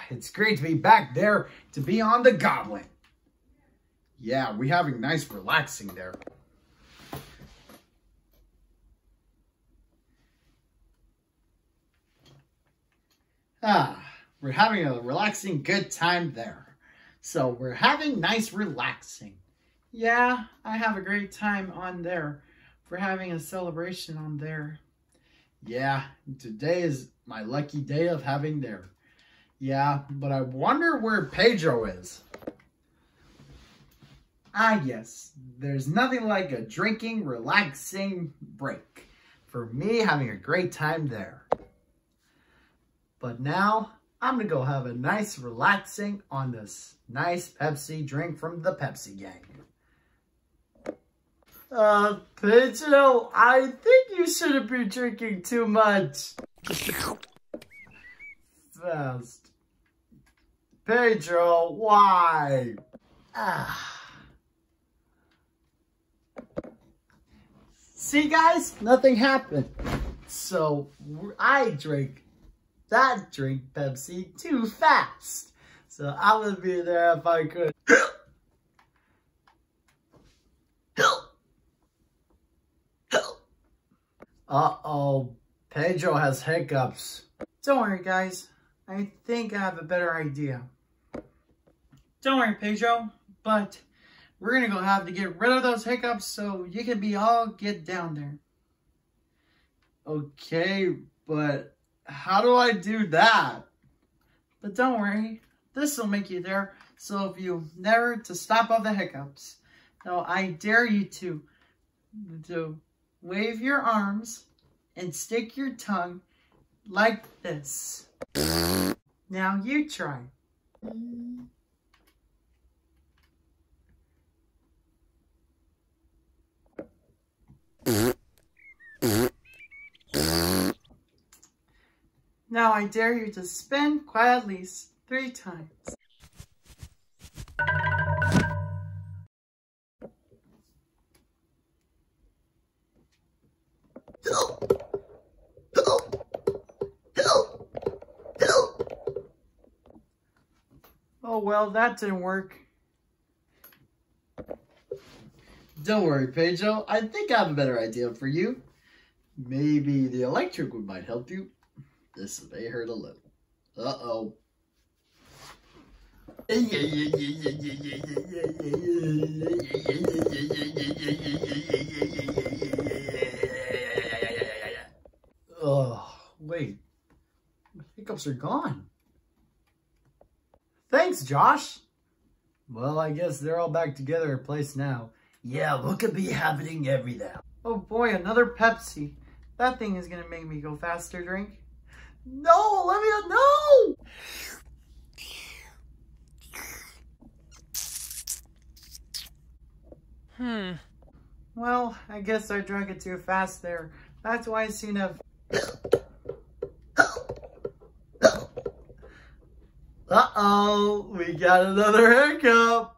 It's great to be back there, to be on the Goblin. Yeah, we're having nice relaxing there. We're having a relaxing good time there. So we're having nice relaxing. Yeah, I have a great time on there. We're having a celebration on there. Yeah, today is my lucky day of having there. Yeah, but I wonder where Pedro is. Yes, there's nothing like a drinking, relaxing break. For me, having a great time there. But now, I'm gonna go have a nice relaxing on this nice Pepsi drink from the Pepsi gang. Pedro, I think you shouldn't be drinking too much. Fast. Pedro, why? See, guys, nothing happened. So, I drank that drink Pepsi too fast. So, I would be there if I could. Uh-oh, Pedro has hiccups. Don't worry, guys. I think I have a better idea. Don't worry, Pedro, but we're gonna go have to get rid of those hiccups so you can all get down there. Okay, but how do I do that? But don't worry, this will make you there. So if you never to stop all the hiccups. Now I dare you to wave your arms and stick your tongue like this. Now you try. Now I dare you to spin at least 3 times. Oh, well, that didn't work. Don't worry, Pedro. I think I have a better idea for you. Maybe the electric one might help you. This may hurt a little. Uh-oh. Oh, wait. The hiccups are gone. Thanks, Josh. Well, I guess they're all back together in place now. Yeah, look at me happening every now. Oh boy, another Pepsi. That thing is gonna make me go faster drink. No, Olivia, no! Well, I guess I drank it too fast there. That's why I seen a... Uh-oh, we got another hiccup.